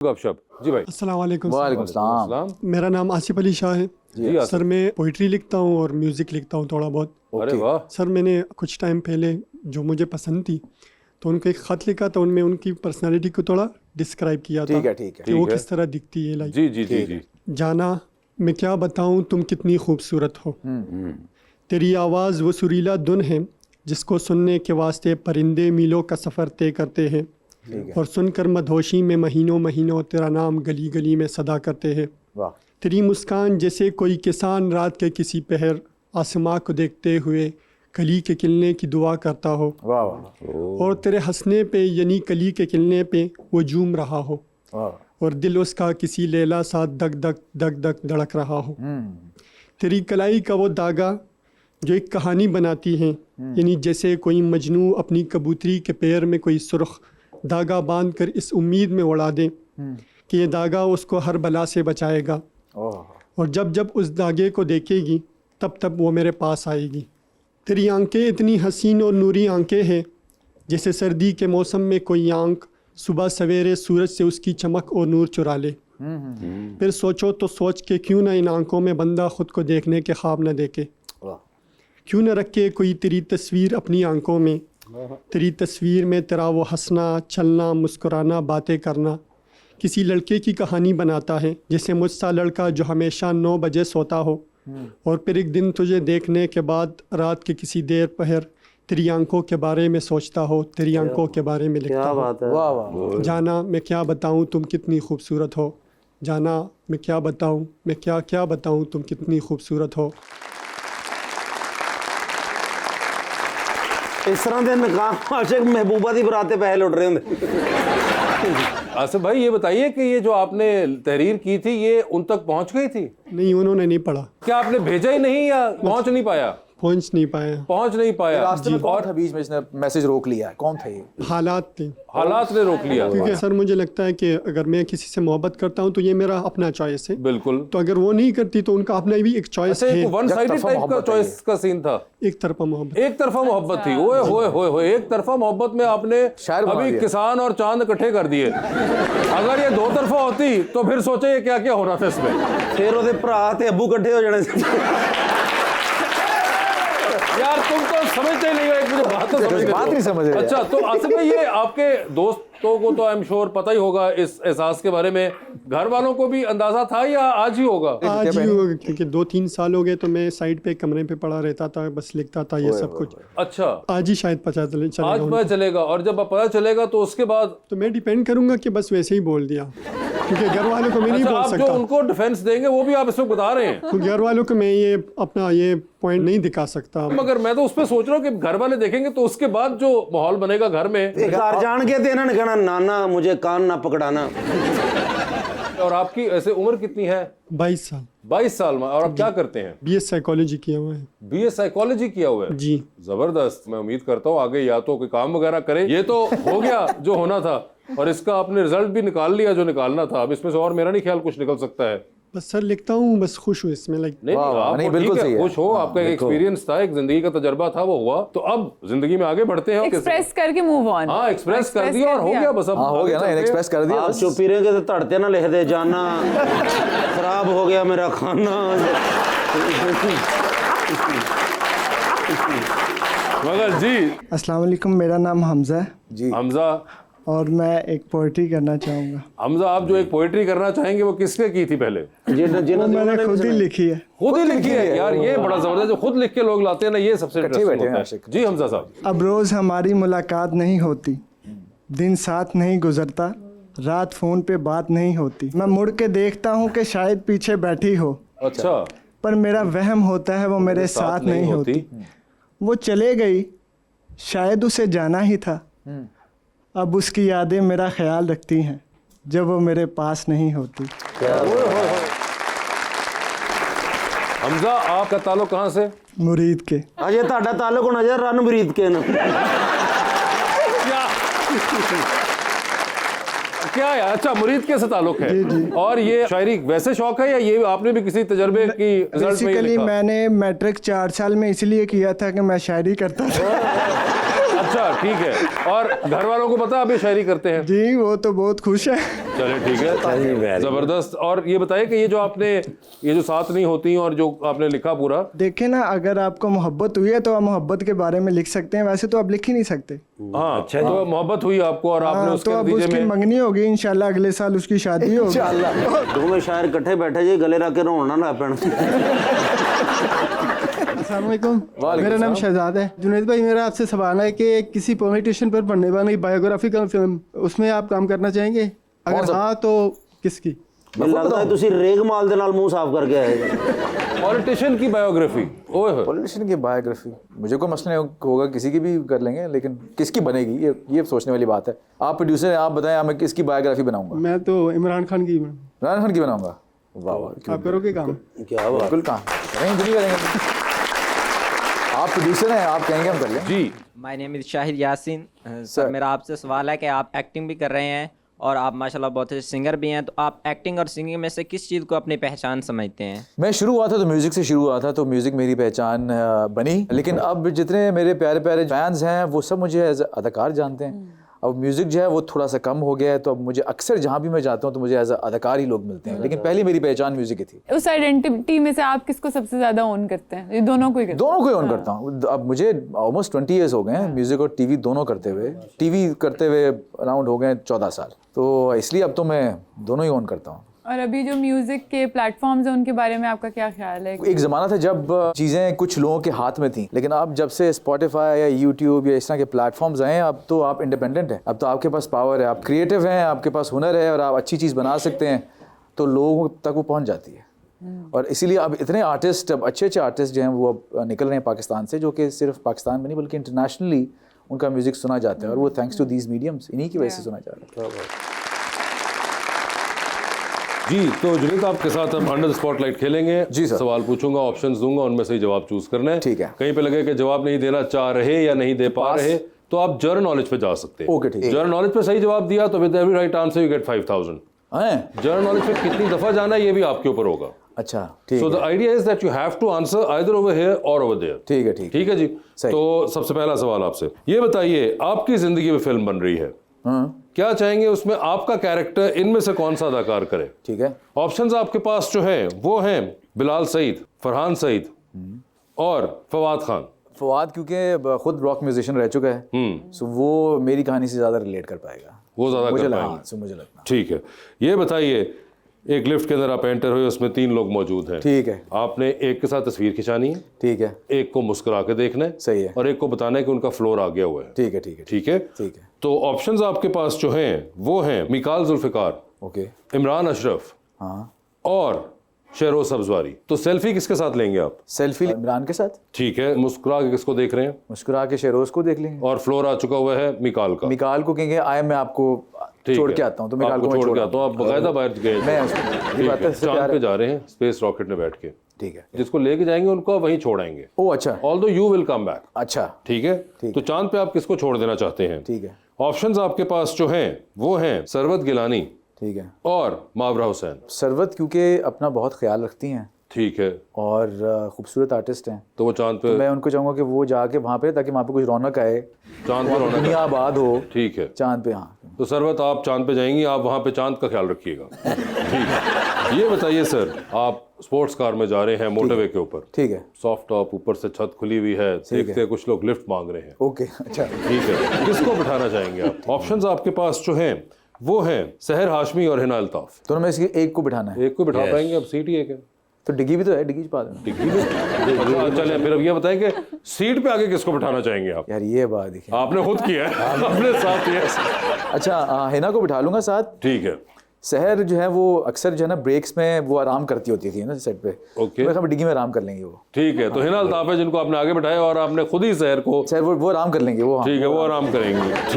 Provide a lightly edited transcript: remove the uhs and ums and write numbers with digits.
गपशप जी भाई। अस्सलाम वालेकुम। वालेकुम सलाम। मेरा नाम आसिफ अली शाह है। जी आसिफ। सर मैं पोइट्री लिखता हूँ और म्यूज़िक लिखता हूँ थोड़ा बहुत। अरे वाह। सर मैंने कुछ टाइम पहले जो मुझे पसंद थी तो उनको एक ख़त लिखा था, उनमें उनकी पर्सनालिटी को थोड़ा डिस्क्राइब किया था। ठीक है ठीक है। कि वो ठीक है। किस तरह दिखती है। लाइक जी जी जी जी। जाना मैं क्या बताऊँ तुम कितनी खूबसूरत हो, तेरी आवाज़ वो सुरीला धुन है जिसको सुनने के वास्ते परिंदे मीलों का सफ़र तय करते हैं, और सुनकर मधोशी में महीनों महीनों तेरा नाम गली गली में सदा करते हैं। वाह। तेरी मुस्कान जैसे कोई किसान रात के किसी पहर आसमां को देखते हुए कली के खिलने की दुआ करता हो, वाह वाह और तेरे हंसने पे यानी कली के खिलने पे वो झूम रहा हो, वाह। और दिल उसका किसी लैला सा दग दग धड़क रहा हो। तेरी कलाई का वो धागा जो एक कहानी बनाती है, यानी जैसे कोई मजनू अपनी कबूतरी के पैर में कोई सुर्ख धागा बांध कर इस उम्मीद में उड़ा दे कि ये धागा उसको हर बला से बचाएगा, और जब जब उस धागे को देखेगी तब तब वो मेरे पास आएगी। तेरी आंखें इतनी हसीन और नूरी आंखें हैं जैसे सर्दी के मौसम में कोई आंख सुबह सवेरे सूरज से उसकी चमक और नूर चुरा ले। फिर सोचो तो सोच के क्यों ना इन आंखों में बंदा खुद को देखने के ख्वाब न देखे, क्यों न रखे कोई तेरी तस्वीर अपनी आंखों में। तेरी तस्वीर में तेरा वो हंसना, चलना, मुस्कुराना, बातें करना किसी लड़के की कहानी बनाता है, जैसे मुझसा लड़का जो हमेशा 9 बजे सोता हो और फिर एक दिन तुझे देखने के बाद रात के किसी देर पहर तेरी आंखों के बारे में सोचता हो, तेरी आंखों के बारे में लिखता हो। वाह वाह। जाना मैं क्या बताऊँ तुम कितनी खूबसूरत हो, जाना मैं क्या बताऊँ, मैं क्या बताऊँ तुम कितनी खूबसूरत हो। इस तरह के नकाम आशिक महबूबा दी बराते पैसे लुट रहे होंगे। आसिफ भाई ये बताइए कि ये जो आपने तहरीर की थी ये उन तक पहुंच गई थी? नहीं, उन्होंने नहीं पढ़ा। क्या आपने भेजा ही नहीं या पहुंच नहीं पाया? पहुंच नहीं पाया। पहुंच नहीं पाया। रास्ते में कौन था बीच में इसने मैसेज रोक लिया है? कौन था ये? हालात थे, हालात ने रोक लिया। क्योंकि सर मुझे लगता है कि अगर मैं किसी से मोहब्बत करता हूं तो ये मेरा अपना चॉइस है। बिल्कुल। तो अगर वो नहीं करती तो उनका अपना भी एक चॉइस अच्छा, है। एक वन साइडेड तरफा टाइप का मोहब्बत है चॉइस का सीन था। एक तरफा मोहब्बत। एक तरफा मोहब्बत थी। ओए होए होए होए, एक तरफा मोहब्बत में आपने शायर बना अभी दिया। किसान और चांद इकट्ठे कर दिए। अगर ये 2 तरफा होती तो फिर सोचे ये क्या क्या हो रहा था इसमें। फिर ਉਹਦੇ ਭਰਾ ਤੇ ਅੱਬੂ ਇਕੱਠੇ ਹੋ ਜਾਣੇ ਸੀ। यार तुम तो समझते ही नहीं हो, एक मुझे बात तो समझ बात नहीं समझ रहे। अच्छा तो असल में ये आपके दोस्तों को तो आई एम श्योर पता ही होगा इस एहसास के बारे में, घर वालों को भी अंदाजा था या आज ही होगा? आज ही होगा, क्योंकि 2-3 साल हो गए तो मैं साइड पे कमरे पे पड़ा रहता था, बस लिखता था ये सब कुछ। अच्छा, आज ही शायद पता चलेगा आज पता चलेगा, और जब पता चलेगा तो उसके बाद तो मैं डिपेंड करूंगा कि बस वैसे ही बोल दिया, क्योंकि घर वालों को मैं नहीं अच्छा, बोल आप जो सकता। उनको डिफेंस देंगे वो भी आप इसमें बता रहे हैं। तो घर वालों को मैं ये अपना ये पॉइंट नहीं दिखा सकता। मगर मैं तो उस पर सोच रहा हूँ कि घर वाले देखेंगे तो उसके बाद जो माहौल बनेगा घर में। घर जान के ते इन्होंने कहना नाना मुझे कान ना पकड़ाना। और आपकी ऐसे उम्र कितनी है? 22 साल। 22 साल में। और आप क्या करते हैं? BS साइकोलॉजी किया हुआ है। BA साइकोलॉजी किया हुआ है जी। जबरदस्त। मैं उम्मीद करता हूँ आगे या तो कोई काम वगैरह करे। ये तो हो गया जो होना था, और इसका आपने रिजल्ट भी निकाल लिया जो निकालना था। अब इसमें से और मेरा नहीं ख्याल कुछ निकल सकता है। बस सर लिखता हूँ, बस खुश हूँ इसमें। लाइक नहीं वाह, आप नहीं, ठीक बिल्कुल है, सही है। खुश हो, आपका एक एक्सपीरियंस था, एक जिंदगी का तजर्बा था, वो हुआ। तो अब जिंदगी में आगे बढ़ते हैं। एक्सप्रेस करके मूव ऑन। हाँ, एक्सप्रेस कर दिया और हो गया बस। अब हाँ हो गया ना, एक्सप्रेस कर दिया आप बस। चुप ही रहेंगे तो धड़ते ना लिख दे जाना खराब हो गया मेरा खाना। मगर जी अस्सलाम वालेकुम, मेरा नाम हमज़ा है जी। हमजा, और मैं एक पोइट्री करना चाहूँगा। हमजा आप जो एक पोएट्री करना चाहेंगे वो किसने की थी पहले? वो मैंने खुद ही लिखी है। खुद ही लिखी है यार, ये बड़ा जबरदस्त। जो खुद लिख के लोग लाते हैं ना, ये सबसे बैठे इंटरेस्टिंग हैं होता आशिक। है। जी हमजा साहब। अब रोज़ हमारी मुलाकात नहीं होती, दिन साथ नहीं गुजरता, रात फ़ोन पे बात नहीं होती। मैं मुड़ के देखता हूँ कि शायद पीछे बैठी हो, अच्छा, पर मेरा वहम होता है वो मेरे साथ नहीं होती। वो चले गई, शायद उसे जाना ही था। अब उसकी यादें मेरा ख्याल रखती हैं जब वो मेरे पास नहीं होती। हमजा आपका ताल्लुक कहाँ से? मुरीद के। अजे ਤੁਹਾਡਾ ਤਾਲੁਕ ਹੋਣਾ ਜੇ ਰਨ ਮਰੀਦ ਕੇ ਨਾ। क्या है? अच्छा, मुरीद के से ताल्लुक है। और ये शायरी वैसे शौक है या ये आपने भी किसी तजर्बे की रिजल्ट में ही बेसिकली लिखा? मैंने मैट्रिक 4 साल में इसलिए किया था कि मैं शायरी करता था। अच्छा ठीक है। और घर वालों को पता आप ये शायरी करते हैं? जी वो तो बहुत खुश है। चले ठीक है, जबरदस्त। और ये बताइए कि ये जो आपने ये जो साथ नहीं होती और जो आपने लिखा पूरा, देखे ना, अगर आपको मोहब्बत हुई है तो आप मोहब्बत के बारे में लिख सकते हैं, वैसे तो आप लिख ही नहीं सकते। हाँ अच्छा, तो मोहब्बत हुई आपको और आपने हाँ, उसके तो अब नतीजे उसकी में मंगनी होगी इंशाल्लाह, अगले साल उसकी शादी होगी। दोवें शायर इकट्ठे बैठे जी, गले रख के रोना ना पैण। अस्सलाम वालेकुम, मेरा नाम शहजाद है। जुनैद भाई, मेरा आपसे सवाल है कि किसी पॉलिटिशियन पर बनने वाली बायोग्राफिकल फिल्म, उसमें आप काम करना चाहेंगे? अगर हाँ तो किसकी? ਮੈਨੂੰ ਲੱਗਦਾ ਹੈ ਤੁਸੀਂ ਰੇਗ ਮਾਲ ਦੇ ਨਾਲ ਮੂੰਹ ਸਾਫ਼ ਕਰਕੇ ਆਏ। पॉलिटिशियन की बायोग्राफी, ओए होए। पॉलिटिशियन की बायोग्राफी मुझे कोई मसला नहीं होगा, किसी की भी कर लेंगे, लेकिन किसकी बनेगी ये सोचने वाली बात है। आप प्रोड्यूसर हैं, आप बताएं मैं किसकी बायोग्राफी बनाऊंगा? मैं तो इमरान खान की। इमरान खान की बनाऊंगा। वाह वाह, आप करोगे काम? क्या बात। बिल्कुल कहाँ करेंगे, क्यों नहीं करेंगे। आप प्रोड्यूसर हैं, आप कहेंगे हम कर लें। जी my name is Shahid Yasin. Sir मेरा आपसे सवाल है कि आप एक्टिंग भी कर रहे हैं और आप माशाल्लाह बहुत अच्छे सिंगर भी हैं, तो आप एक्टिंग और सिंगिंग में से किस चीज़ को अपनी पहचान समझते हैं? मैं शुरू हुआ था तो म्यूज़िक से शुरू हुआ था, तो म्यूज़िक मेरी पहचान बनी। लेकिन अब जितने मेरे प्यारे प्यारे फैंस हैं वो सब मुझे एज अदाकार जानते हैं। अब म्यूज़िक जो है वो थोड़ा सा कम हो गया है, तो अब मुझे अक्सर जहाँ भी मैं जाता हूँ तो मुझे एज अदाकार ही लोग मिलते हैं, लेकिन पहले मेरी पहचान म्यूज़िक की थी। उस आइडेंटिटी में से आप किसको सबसे ज्यादा ओन करते हैं? ये दोनों को ही करते हैं? दोनों को ही ऑन करता हूँ। अब मुझे ऑलमोस्ट 20 ईयर्स हो गए हैं म्यूज़िक और टीवी दोनों करते हुए। टीवी करते हुए अराउंड हो गए 14 साल, तो इसलिए अब तो मैं दोनों ही ऑन करता हूँ। और अभी जो म्यूजिक के प्लेटफॉर्म्स हैं उनके बारे में आपका क्या ख्याल है? एक ज़माना था जब चीज़ें कुछ लोगों के हाथ में थी, लेकिन अब जब से स्पॉटिफाई या यूट्यूब या इस तरह के प्लेटफॉर्म्स आए हैं, अब तो आप इंडिपेंडेंट हैं। अब तो आपके पास पावर है, आप क्रिएटिव हैं, आपके पास हुनर है और आप अच्छी चीज़ बना सकते हैं, तो लोगों तक वो पहुंच जाती है। और इसीलिए अब इतने आर्टिस्ट, अब अच्छे अच्छे आर्टिस्ट जो हैं वो अब निकल रहे हैं पाकिस्तान से, जो कि सिर्फ पाकिस्तान में नहीं बल्कि इंटरनेशनली उनका म्यूज़िक सुना जाता है, और वो थैंक्स टू दीज मीडियम्स, इन्हीं की वजह से सुना जा रहा है। जी, तो जुनैद आपके साथ हम अंडर स्पॉटलाइट खेलेंगे। जी सर। सवाल पूछूंगा, ऑप्शंस दूंगा, उनमें से ही जवाब चूज करना है। ठीक है। कहीं पे लगे कि जवाब नहीं देना चाह रहे या नहीं दे पा रहे, तो आप जनरल नॉलेज पे जा सकते हैं। ओके, ठीक है। जनरल नॉलेज पे सही जवाब दिया तो with every right answer you get 5000। हैं? जनरल नॉलेज पे कितनी दफा जाना है ये भी आपके ऊपर होगा। अच्छा, ठीक सो द है, idea is that you have to answer either over here or over there. ठीक है, ठीक है। ठीक है जी। सही। तो सबसे पहला सवाल आपसे ये बताइए, आपकी जिंदगी में फिल्म बन रही है, हाँ, क्या चाहेंगे उसमें आपका कैरेक्टर इनमें से कौन सा अदाकार करे? ठीक है। ऑप्शंस आपके पास जो हैं वो हैं बिलाल सईद, फरहान सईद और फवाद खान। फवाद क्योंकि खुद रॉक म्यूजिशियन रह चुका है, सो वो मेरी कहानी से ज़्यादा रिलेट कर पाएगा। वो ज़्यादा मुझे कर लगा, पाएंगे। सो मुझे लगता। ठीक है, ये बताइए, एक लिफ्ट के अंदर आप एंटर हुए, उसमें 3 लोग मौजूद हैं। ठीक है, आपने एक के साथ तस्वीर खिंचानी है, ठीक है, एक को मुस्कुरा के देखना है, सही है, और एक को बताना है कि उनका फ्लोर आ गया हुआ है। ठीक है, ठीक है, ठीक है, ठीक है, तो ऑप्शंस आपके पास जो हैं वो हैं मिकाल जुल्फिकार, ओके, इमरान अशरफ हाँ। और शेरोज सब्जवारी। तो सेल्फी किसके साथ लेंगे आप? सेल्फी इमरान के साथ। ठीक है, मुस्कुरा के किसको देख रहे हैं? मुस्कुरा के शेरोज को देख लेंगे। और फ्लोर आ चुका हुआ है मिकाल का। मिकाल को कहेंगे आए मैं आपको ठीक छोड़ है। के आता हूँ, तो मिकाल आपको को मैं छोड़ के आता हूँ, आप बाकायदा बाहर गए थे। मैं उसको- ये बात है, इससे चांद प्यार पे है। जा रहे हैं स्पेस रॉकेट में बैठ के। ठीक है। जिसको लेके जाएंगे उनको वहीं छोड़ाएंगे। ओ अच्छा, although you will come back. अच्छा, ठीक है, ठीक तो चांद पे आप किसको छोड़ देना चाहते हैं? ठीक है, ऑप्शंस आपके पास जो हैं वो हैं सरवत गिलानी ठीक है। और मावरा हुसैन। सरवत क्योंकि अपना बहुत ख्याल रखती हैं ठीक है, और खूबसूरत आर्टिस्ट हैं, तो वो चांद पे, मैं उनको चाहूँगा कि वो जाके वहाँ पे, ताकि वहाँ पे कुछ रौनक आए, चांद पे वहाँ पे रौनक दुनिया है। आबाद हो। ठीक है, चांद पे, हाँ। तो सरवत आप चांद पे जाएंगी, आप वहाँ पे चांद का ख्याल रखिएगा। ठीक है, ये बताइए सर, आप स्पोर्ट्स कार में जा रहे हैं मोटरवे के ऊपर, ठीक है, सॉफ्ट टॉप, ऊपर से छत खुली हुई है, देखते हैं कुछ लोग लिफ्ट मांग रहे हैं। ओके, अच्छा, ठीक है, किसको बिठाना चाहेंगे आप? ऑप्शंस आपके पास जो हैं वो हैं सहर हाशमी और हिना अल्ताफ। दोनों में इसकी एक को बिठाना है, एक को बिठा पाएंगे? अब सीट ही एक है। तो डिग्गी भी तो है, डिग्गी पा देना। डिग्गी में अच्छा चले, फिर अब ये बताएं कि सीट पे आगे किसको बिठाना चाहेंगे आप? यार ये बात देखिए, आपने खुद किया है, आपने साथ किया। अच्छा, हिना को बिठा लूंगा साथ। ठीक है, सहर जो है वो अक्सर जो है ना ब्रेक्स में वो आराम करती होती थी ना सेट पे, ओके। मैं डिग्गी में आराम कर लेंगे वो। ठीक है, तो हिना अल्ताफ है जिनको आपने आगे बिठाया और आपने खुद ही सहर को। सर वो आराम कर लेंगे वो, हाँ। ठीक है, वो आराम करेंगे। ठीक